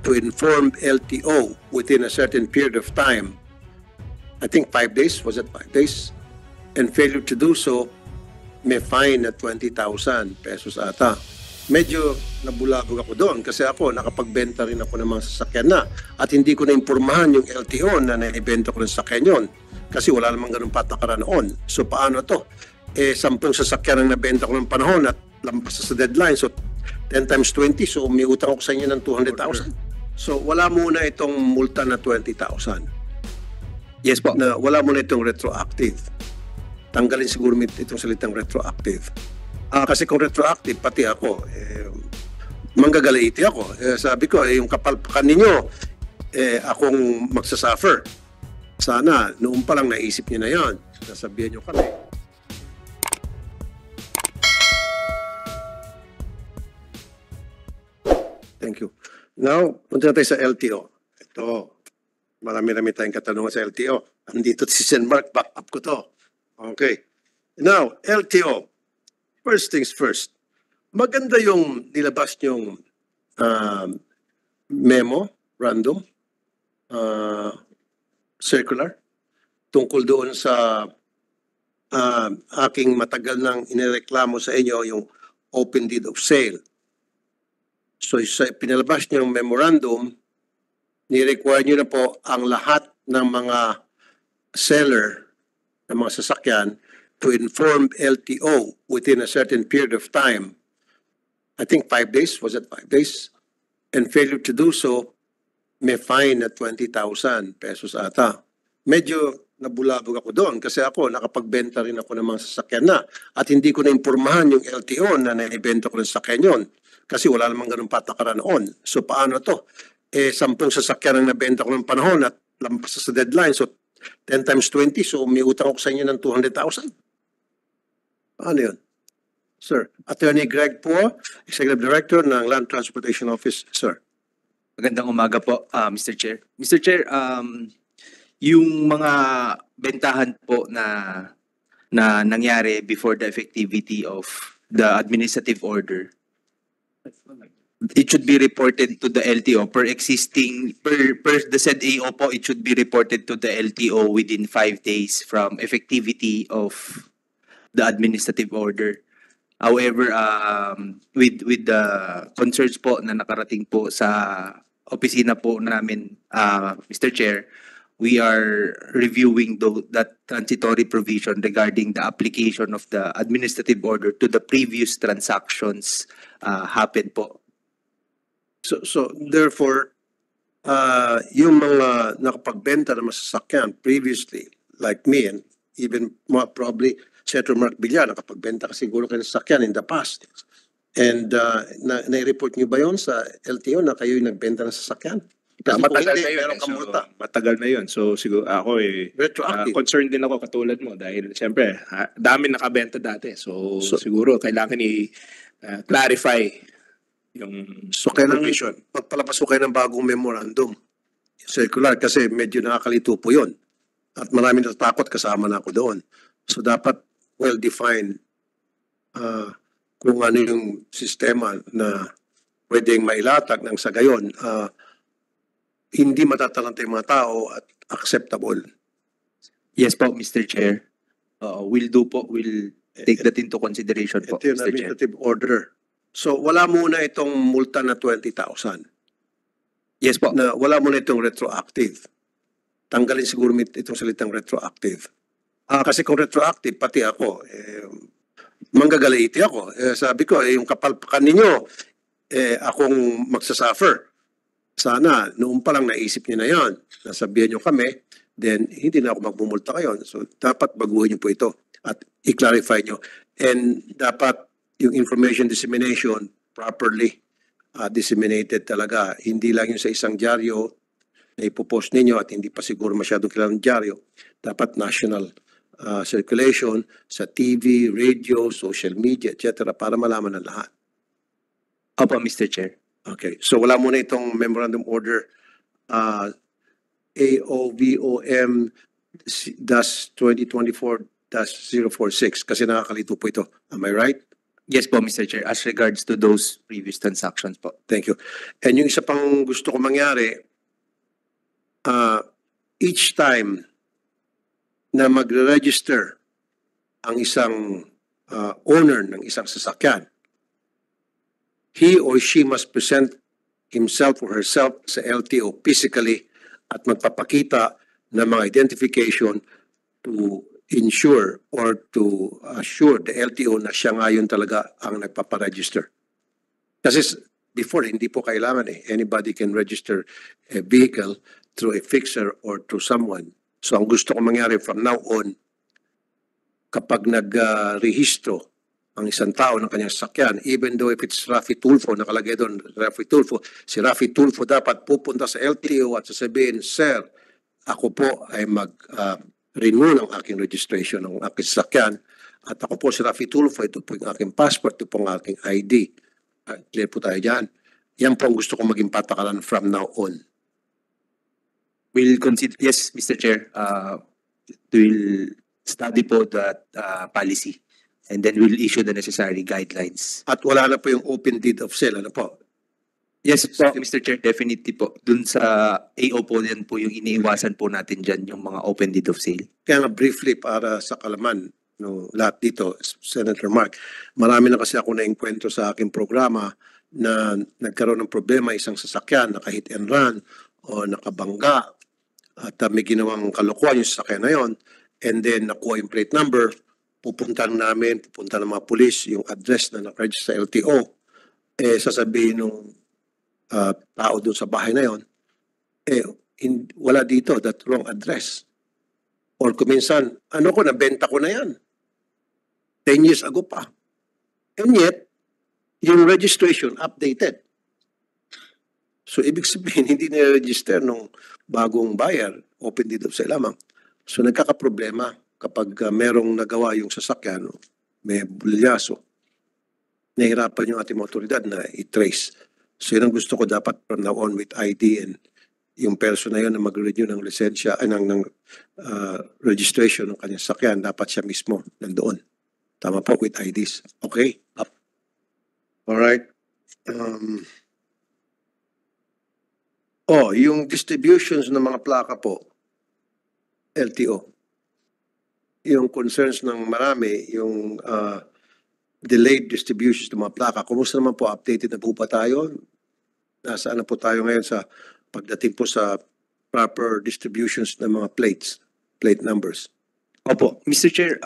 to inform LTO within a certain period of time, I think 5 days, was it 5 days? And failure to do so, may fine na 20,000 pesos ata. Medyo nabulabog ako doon kasi ako nakapagbenta rin ako ng mga sasakyan na at hindi ko na-impormahan yung LTO na naibenta ko ng sasakyan yun kasi wala namang ganun patakaran noon. So paano to? 10 sasakyan ang nabenta ko ng panahon at lampas sa deadline. So 10 times 20, so may utang ako sa inyo ng 200,000. So wala muna itong multa na 20,000. Yes po. Na wala muna itong retroactive. Tanggalin siguro itong salitang retroactive. Kasi kung retroactive, pati ako, manggagalaiti ako. Sabi ko, yung kapalpakan ninyo, akong magsasuffer. Sana, noon pa lang naisip niyo na yan. Nasabihan niyo kami. Thank you. Now, punta na tayo sa LTO. Ito, marami-rami tayong katanungan sa LTO. Andito si Sen Mark, back up ko to. Okay. Now, LTO. First things first. Maganda yung nilabas niyong memo, random, circular, tungkol doon sa aking matagal nang inireklamo sa inyo yung open deed of sale. So sa pinalabas niyong memorandum, ni-require niyo na po ang lahat ng mga seller ng mga sasakyan to inform LTO within a certain period of time. I think 5 days, was it 5 days? And failure to do so, may fine na 20,000 pesos ata. Medyo nabulabog ako doon kasi ako nakapagbenta rin ako ng mga sasakyan na at hindi ko na-impormahan yung LTO na naibenta ko ng sasakyan yun kasi wala namang ganun patakaran noon. So paano to? 10 sasakyan ang nabenta ko ng panahon at lampas sa deadline. So 10 times 20, so may utang ako sa inyo ng 200,000. Paano yun? Sir, Attorney Greg Po, Executive Director ng Land Transportation Office. Sir. Magandang umaga po, Mr. Chair. Mr. Chair, yung mga bentahan po na nangyari before the effectivity of the administrative order, it should be reported to the LTO per the said AO po, it should be reported to the LTO within 5 days from effectivity of the administrative order. However, with the concerns po na nakarating po sa opisina po namin, Mr. Chair, we are reviewing that transitory provision regarding the application of the administrative order to the previous transactions happened po. So therefore, yung mga nakapagbenta ng masasakyan previously, like me and even more probably Senator Mark Villar, nakapagbenta ka siguro kayo ng sasakyan in the past. And na-report niyo ba yun sa LTO na kayo yung nagbenta ng sasakyan? Kasi matagal hindi, na yun. meron kang multa. Matagal na yun. So siguro ako Retroactive. concerned din ako katulad mo dahil siyempre dami nakabenta dati. So siguro kailangan i-clarify yung So kailangan provision. magpalabas ko kayo ng bagong memorandum circular kasi medyo nakakalito po yun. At marami natatakot kasama na ako doon. So dapat well-defined kung ano yung sistema na pwedeng mailatag ng sa gayon, hindi matatalanta yung mga tao at acceptable. Yes po, Mr. Chair. We'll take that into consideration po, Ito yung Mr. Chair. administrative order. So wala muna itong multa na 20,000. Yes po. Na wala muna itong retroactive. Tanggalin siguro itong salitang retroactive. Kasi kung retroactive, pati ako, manggagalaiti ako. Sabi ko, yung kapalpakan ninyo, akong magsasuffer. Sana, noon pa lang naisip niyo na yan. Nasabihan niyo kami, then hindi na ako magmumulta kayo. So, dapat baguhin niyo po ito at i-clarify niyo. And dapat yung information dissemination properly disseminated talaga. Hindi lang yung sa isang dyaryo na ipopost ninyo at hindi pa siguro masyadong kilalang dyaryo. Dapat national circulation sa TV, radio, social media, etc. para malaman ng lahat. Opo, Mr. Chair. Okay. So wala muna itong memorandum order AOVOM-2024-046 kasi nakakalito po ito. Am I right? Yes po, Mr. Chair. As regards to those previous transactions po. Thank you. And yung isa pang gusto ko mangyari, each time na magre-register ang isang owner ng isang sasakyan, he or she must present himself or herself sa LTO physically at magpapakita ng mga identification to ensure or to assure the LTO na siya ngayon talaga ang nagpaparegister. Kasi before, hindi po kailangan eh. Anybody can register a vehicle through a fixer or through someone. So ang gusto ko mangyari from now on, kapag nag-rehistro ang isang tao ng kanyang sasakyan, even though if it's Rafi Tulfo, nakalagay doon, Rafi Tulfo, si Rafi Tulfo dapat pupunta sa LTO at sasabihin, Sir, ako po ay mag-renew ng aking registration ng aking sasakyan at ako po si Rafi Tulfo, ito po yung aking passport, ito po ang aking ID. Clear po tayo dyan. Yan po ang gusto kong maging patakaran from now on. We'll consider, yes, Mr. Chair, we'll study po that policy and then we'll issue the necessary guidelines. At wala na po yung open deed of sale, ano po? Yes po, Mr. Chair, definitely po. Dun sa AO po yan po yung iniiwasan po natin dyan, yung mga open deed of sale. Kaya nga briefly para sa kalaman no lahat dito, Senator Mark, marami na kasi ako na-enkwentro sa aking programa na nagkaroon ng problema isang sasakyan, naka-hit and run o nakabangga at may ginawang kalokohan yung sasakyan na yon, and then nakuha yung plate number, pupunta ng mga pulis yung address na nakaregister sa LTO, sasabihin nung tao doon sa bahay na yon, wala dito, that wrong address. Or kuminsan, nabenta ko na yan. 10 years ago pa. And yet, yung registration updated. So, ibig sabihin, hindi nire-register nung bagong buyer, open deed of sale lamang. So, nagkakaproblema kapag merong nagawa yung sasakyan, may bulyaso, nahirapan yung ating mga otoridad na i-trace. So, yun ang gusto ko dapat from now on with ID and yung person na yun na mag-renew ng lisensya, ng registration ng kanyang sasakyan, dapat siya mismo nandoon. Tama po with IDs. Okay? Alright. Yung distributions ng mga plaka po, LTO. Yung concerns ng marami, yung delayed distributions ng mga plaka. Kumusta naman po? Updated na po ba tayo? Nasaan na po tayo ngayon sa pagdating po sa proper distributions ng mga plate numbers? Opo, Mr. Chair,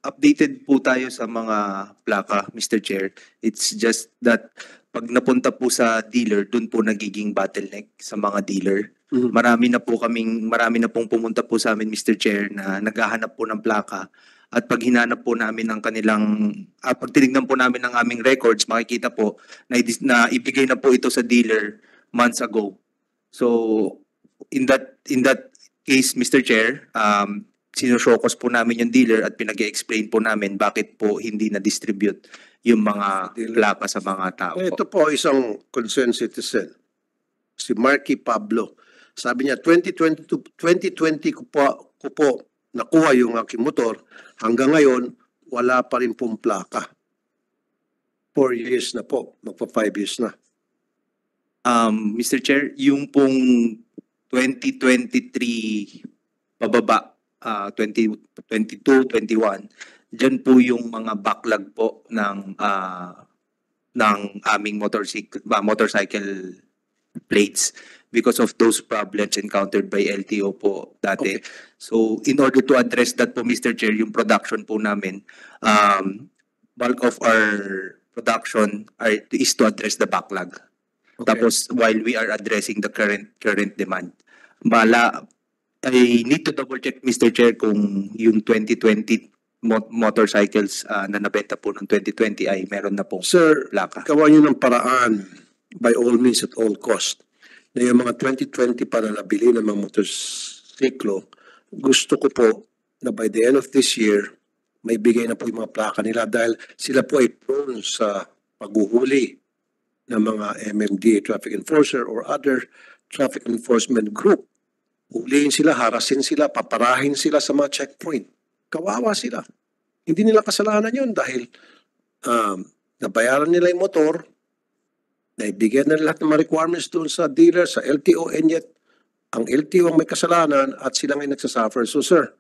updated po tayo sa mga plaka, Mr. Chair. It's just that pag napunta po sa dealer, dun po nagiging bottleneck sa mga dealer. Mhm. Marami na pong pumunta po sa amin, Mr. Chair, na naghahanap po ng plaka. At pag hinanap po namin ng pag tinignan po namin ng aming records, makikita po na ibigay na po ito sa dealer months ago. So, in that case, Mr. Chair, sinushokos po namin yung dealer at pinag-explain po namin bakit po hindi na-distribute yung mga plaka sa mga tao po. Ito po isang concerned citizen, si Marky Pablo. Sabi niya, 2020 ko po nakuha yung aking motor. Hanggang ngayon, wala pa rin pong plaka. 4 years na po. Magpa 5 years na. Mr. Chair, yung pong 2023 pababa, 2022, 21, dyan po yung mga backlog po ng aming motorcycle plates because of those problems encountered by LTO po dati. Okay. So, in order to address that po, Mr. Chair, yung production po namin, bulk of our production is to address the backlog. Okay. Tapos, while we are addressing the current demand, I need to double check, Mr. Chair, kung yung 2020 motorcycles na nabenta po ng 2020 ay meron na pong Sir, plaka. gawa niyo ng paraan by all means at all cost na yung mga 2020 pa na nabili ng mga motorsiklo, gusto ko po na by the end of this year, may bigay na po yung mga plaka nila dahil sila po ay prone sa paghuhuli ng mga MMDA traffic enforcer or other traffic enforcement group. Huliin sila, harasin sila, paparahin sila sa mga checkpoint. Kawawa sila. Hindi nila kasalanan yun dahil nabayaran nila yung motor, naibigyan na lahat ng mga requirements doon sa dealer, sa LTO, and yet, ang LTO ang may kasalanan at sila ngay nagsasuffer. So sir,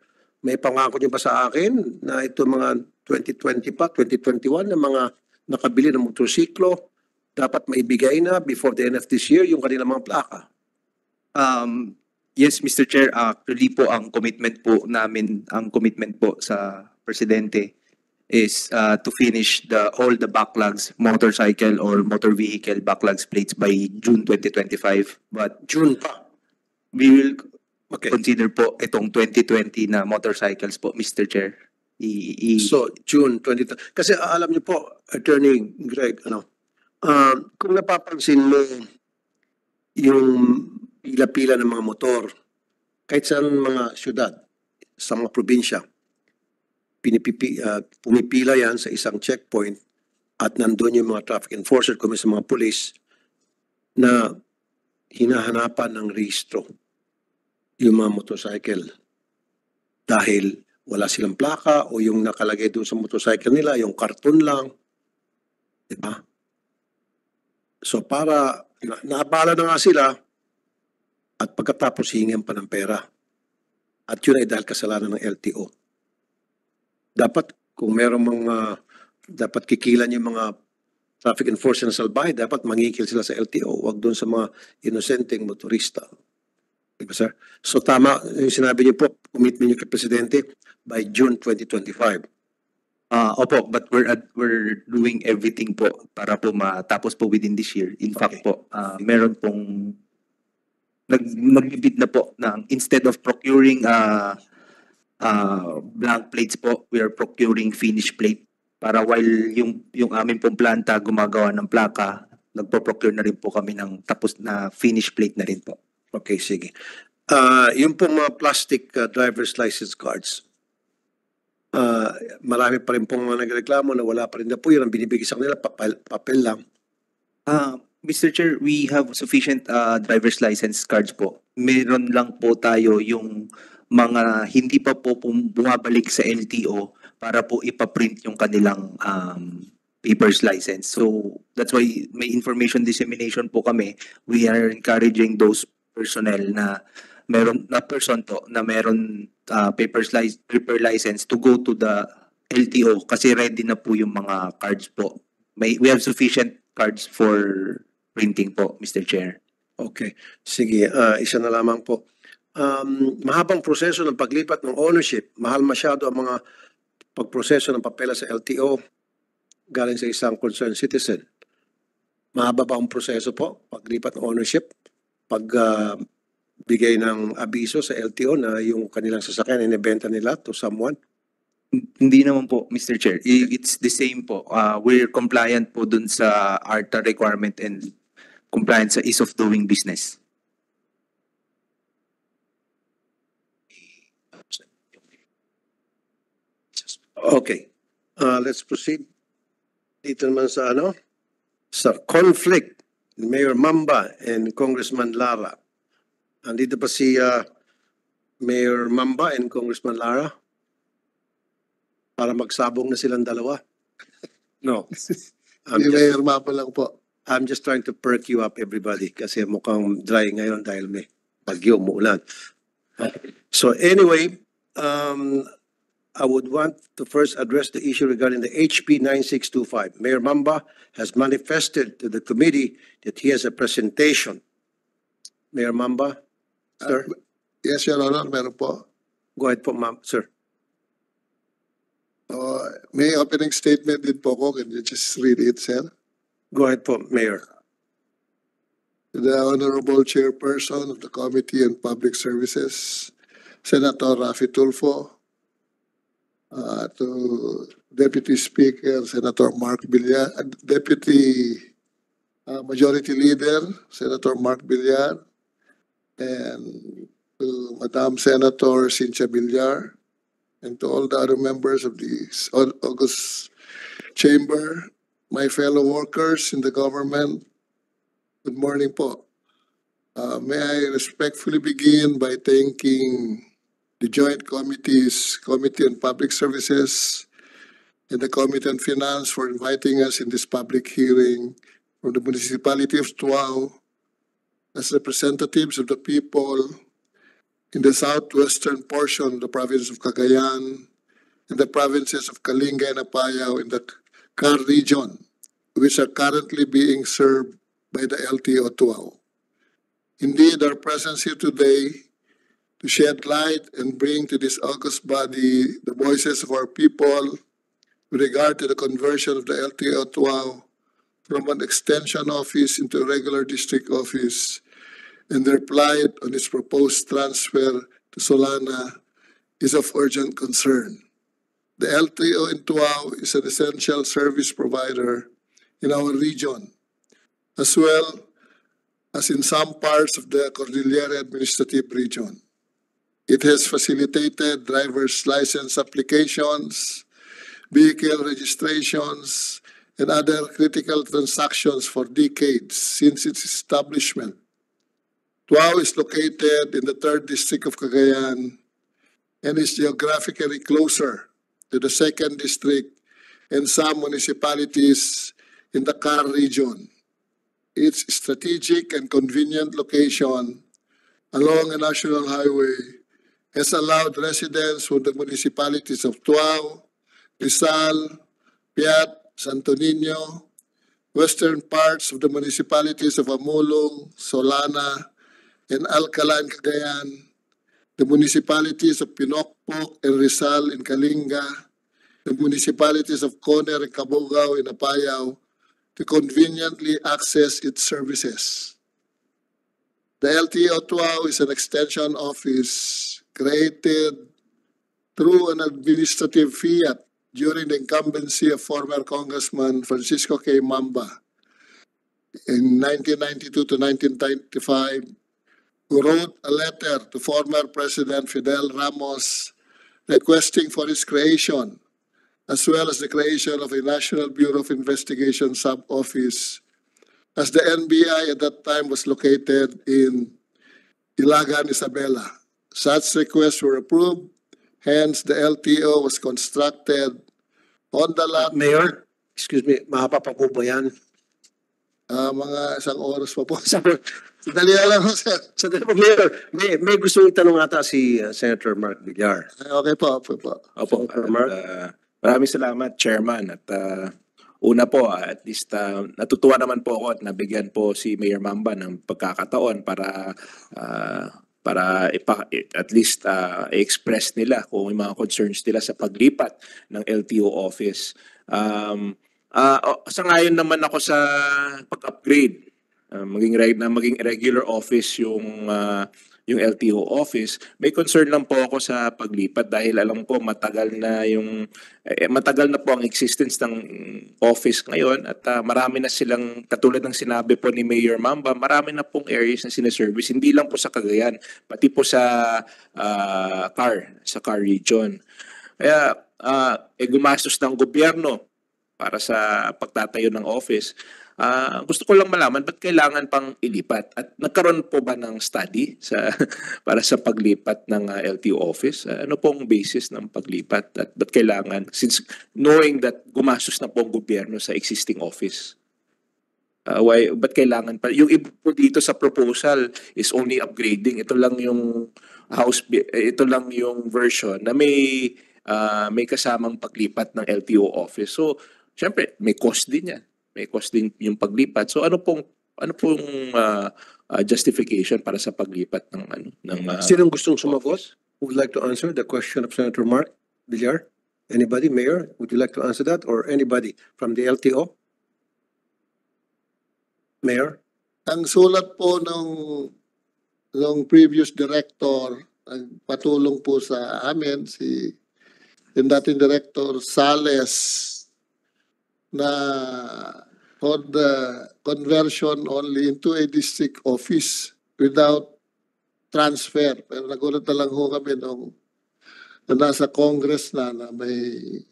may pangako niyo ba sa akin na ito mga 2020 pa, 2021 na mga nakabili ng motorsiklo, dapat maibigay na before the end of this year yung kanilang mga plaka? Yes, Mr. Chair, actually po ang commitment po sa presidente is to finish all the backlogs, motorcycle or motor vehicle backlogs plates by June 2025. But June pa. we will Okay. consider po itong 2020 na motorcycles po, Mr. Chair. So, June 20. Kasi alam niyo po, Attorney Greg, kung napapansin mo yung pila-pila ng mga motor, kahit saan mga syudad, sa mga probinsya, pumipila yan sa isang checkpoint at nandun yung mga traffic enforcer kung sa mga pulis na hinahanapan ng rehistro yung mga motorcycle dahil wala silang plaka o yung nakalagay doon sa motorcycle nila, yung karton lang. Diba? So para naabala na nga sila at pagkatapos hingin pa ng pera. At yun ay dahil kasalanan ng LTO. Dapat kung merong dapat kikilan yung mga traffic enforcer na salbahe, dapat mangikil sila sa LTO, wag doon sa mga inosenteng motorista. Diba, sir? So tama yung sinabi niyo po, commitment niyo kay Presidente by June 2025. Opo, but we're doing everything po para po matapos po within this year. In fact po, meron pong nagbibid na po ng instead of procuring blank plates po, we are procuring finished plate para while yung aming pong planta gumagawa ng plaka, nagpo-procure na rin po kami ng tapos na finished plate na rin po. Okay, sige. Yung pong mga plastic driver's license cards, marami pa rin pong mga nagreklamo na wala pa rin na po yun. Ang binibigay sa kanila, papel lang. Mr. Chair, we have sufficient driver's license cards po. Meron lang po tayo yung mga hindi pa po bumabalik sa LTO para po ipaprint yung kanilang paper's license. So that's why may information dissemination po kami. We are encouraging those personnel na meron paper license to go to the LTO kasi ready na po yung mga cards po. We have sufficient cards for printing po, Mr. Chair. Okay. Sige, isa na lamang po. Mahabang proseso ng paglipat ng ownership. Mahal masyado ang mga pagproseso ng papela sa LTO galing sa isang concerned citizen. Mahaba ba ang proseso po? Paglipat ng ownership? Bigay ng abiso sa LTO na yung kanilang sasakyan inibenta nila to someone? Hindi naman po, Mr. Chair. It's the same po. We're compliant po dun sa ARTA requirement and compliant sa ease of doing business. Okay. Let's proceed. Dito naman sa sa conflict ni Mayor Mamba and Congressman Lara. Andito pa si Mayor Mamba and Congressman Lara para magsabong na silang dalawa. No. Mayor Mamba lang po. I'm just trying to perk you up, everybody, kasi mukhang dry ngayon dahil may bagyo, umuulan. So anyway, I would want to first address the issue regarding the HP 9625. Mayor Mamba has manifested to the committee that he has a presentation. Mayor Mamba, sir? Yes, Your Honor, meron po. Go ahead po, ma'am, sir. May opening statement din po ko. Can you just read it, sir? Go ahead po, Mayor. The Honorable Chairperson of the Committee on Public Services, Senator Raffy Tulfo, to Deputy Speaker, Senator Mark Villar, Deputy Majority Leader, Senator Mark Villar, and to Madam Senator Cynthia Villar, and to all the other members of the August Chamber, my fellow workers in the government, good morning po. May I respectfully begin by thanking the Joint Committees, Committee on Public Services, and the Committee on Finance for inviting us in this public hearing from the municipality of Tuao as representatives of the people in the southwestern portion of the province of Cagayan and the provinces of Kalinga and Apayao in the CAR region, which are currently being served by the LTO Tuao. Indeed, our presence here today to shed light and bring to this august body the voices of our people with regard to the conversion of the LTO Tuao from an extension office into a regular district office and their plight on its proposed transfer to Solana is of urgent concern. The LTO in Tuao is an essential service provider in our region, as well as in some parts of the Cordillera Administrative Region. It has facilitated driver's license applications, vehicle registrations, and other critical transactions for decades since its establishment. Tuao is located in the 3rd District of Cagayan and is geographically closer to the 2nd District and some municipalities in the CAR region. Its strategic and convenient location along a national highway has allowed residents from the municipalities of Tuao, Rizal, Piat, Santo Niño, western parts of the municipalities of Amulong, Solana, and Alcala in Cagayan, the municipalities of Pinokpok and Rizal in Kalinga, the municipalities of Coner and Cabugao in Apayao to conveniently access its services. The LTO Tuao is an extension office created through an administrative fiat during the incumbency of former Congressman Francisco K. Mamba in 1992 to 1995, who wrote a letter to former President Fidel Ramos requesting for its creation, as well as the creation of a National Bureau of Investigation sub-office, as the NBI at that time was located in Ilagan, Isabela. Such requests were approved, hence the LTO was constructed on the lot. Mayor, excuse me, mahaba pa po ba yan? Mga isang oras pa po. Dali lang po, sir. Sandali po, Mayor, may gusto itanong ata si Senator Mark Villar. Okay po, po. Opo, Senator Mark? maraming salamat, Chairman. At una po, at least natutuwa naman po ako at nabigyan po si Mayor Mamba ng pagkakataon para at least i-express nila kung may mga concerns nila sa paglipat ng LTO office. Sa ngayon naman ako sa pag-upgrade, maging regular office yung LTO office. May concern lang po ako sa paglipat dahil alam ko matagal na po ang existence ng office ngayon at marami na silang, katulad ng sinabi po ni Mayor Mamba, marami na pong areas na sinaservice, hindi lang po sa Cagayan, pati po sa CAR region. Kaya gumastos ng gobyerno para sa pagtatayo ng office. Gusto ko lang malaman, ba't kailangan pang ilipat? At nagkaroon po ba ng study para sa paglipat ng LTO office? Ano pong basis ng paglipat? At ba't kailangan? Since knowing that gumastos na po ang gobyerno sa existing office. Ba't kailangan pa? Yung iba po dito sa proposal is only upgrading. Ito lang yung ito lang yung version na may kasamang paglipat ng LTO office. So, syempre, may cost din yan. May cost din yung paglipat. So ano pong justification para sa paglipat ng Sinong gustong sumagot? Who would like to answer the question of Senator Mark Villar? Anybody, Mayor? Would you like to answer that? Or anybody from the LTO? Mayor? Ang sulat po ng previous director, ang patulong po sa amin, yung dating Director Sales, na for the conversion only into a district office without transfer. Pero nagulat na lang ho kami nung nasa Congress na may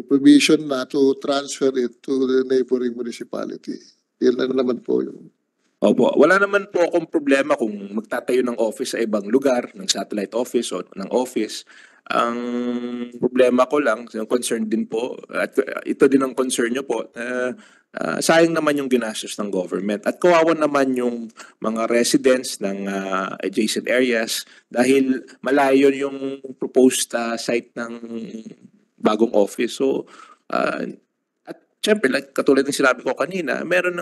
provision na to transfer it to the neighboring municipality. Yan lang naman po yung Opo, wala naman po akong problema kung magtatayo ng office sa ibang lugar, ng satellite office o ng office. Ang problema ko lang, yung concern din po, at ito din ang concern nyo po, sayang naman yung ginastos ng government. At kawawa naman yung mga residents ng adjacent areas dahil malayo yung proposed site ng bagong office. So, siyempre, like, katulad ng sinabi ko kanina, meron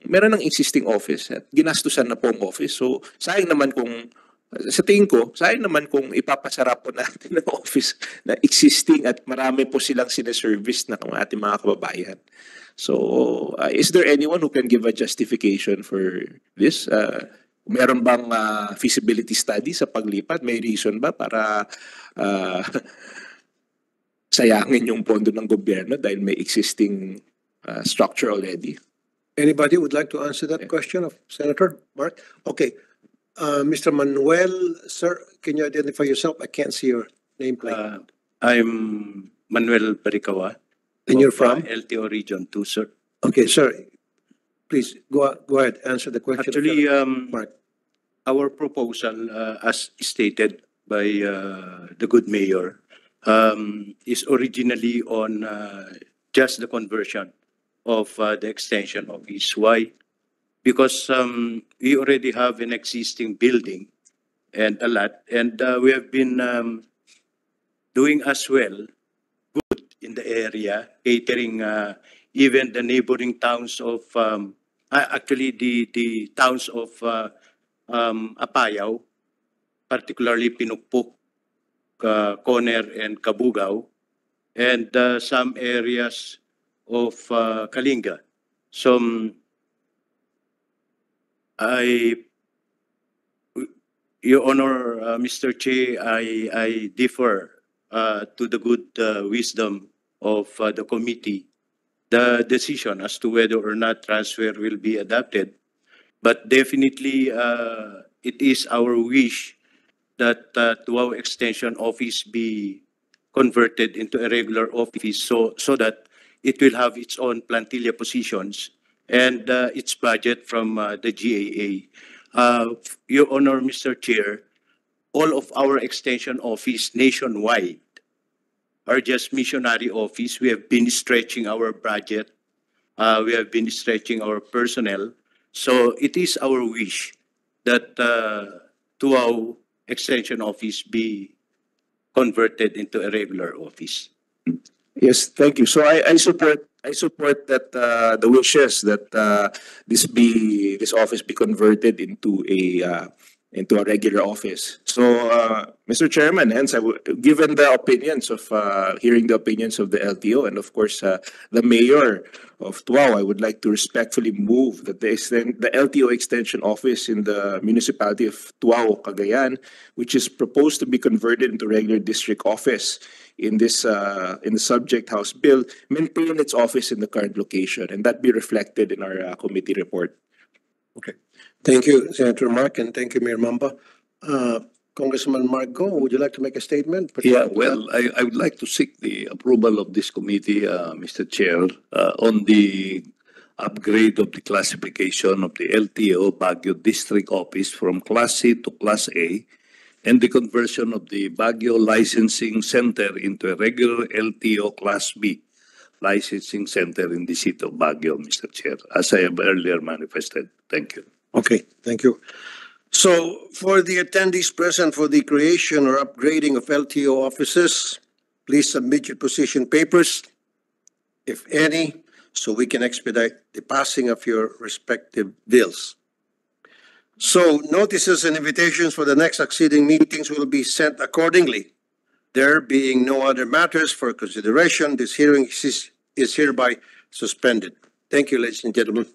ng existing office at ginastusan na po ang office. So, sayang naman kung, sa tingin ko, sayang naman kung ipapasarap po natin ang office na existing at marami po silang sineservice na ng ating mga kababayan. So, is there anyone who can give a justification for this? Meron bang feasibility study sa paglipat? May reason ba para sayangin yung pondo ng gobyerno dahil may existing structure already? Anybody would like to answer that question of Senator Mark? Okay. Mr. Manuel, sir, can you identify yourself? I can't see your nameplate. I'm Manuel Baricawa. And you're of, from? LTO Region 2, sir. Okay, sir. Please go ahead. Answer the question. Actually, Mark. our proposal, as stated by the good mayor, is originally on just the conversion of the extension of East. Why? Because we already have an existing building and a lot, and we have been doing as well good in the area, catering even the neighboring towns of, actually the towns of Apayao, particularly Pinukpuk, Coner and Kabugao, and some areas of Kalinga. So Your Honor, Mr. Che, I differ to the good wisdom of the committee, the decision as to whether or not transfer will be adopted. But definitely, it is our wish that Tuaw Extension Office be converted into a regular office so that it will have its own plantilla positions and its budget from the GAA. Your Honor, Mr. Chair, all of our extension office nationwide are just missionary office. We have been stretching our budget. We have been stretching our personnel. So it is our wish that Tuaw Extension Office be converted into a regular office. Yes, thank you. So I support that the wishes that this office be converted into a regular office. So Mr. Chairman, hence given the opinions of hearing the opinions of the LTO and of course the mayor of Tuaw, I would like to respectfully move that the LTO extension office in the municipality of Tuaw, Cagayan, which is proposed to be converted into regular district office in the subject House bill, maintain its office in the current location, and that be reflected in our committee report. Okay. Thank you, Senator Mark, and thank you, Mayor Mamba. Congressman Mark Go, would you like to make a statement? Yeah, well, I would like to seek the approval of this committee, Mr. Chair, on the upgrade of the classification of the LTO Baguio District Office from Class C to Class A, and the conversion of the Baguio Licensing Center into a regular LTO Class B licensing center in the city of Baguio, Mr. Chair, as I have earlier manifested. Thank you. Okay, thank you. So for the attendees present for the creation or upgrading of LTO offices, please submit your position papers, if any, so we can expedite the passing of your respective bills. So notices and invitations for the next succeeding meetings will be sent accordingly. There being no other matters for consideration, this hearing is hereby suspended. Thank you, ladies and gentlemen.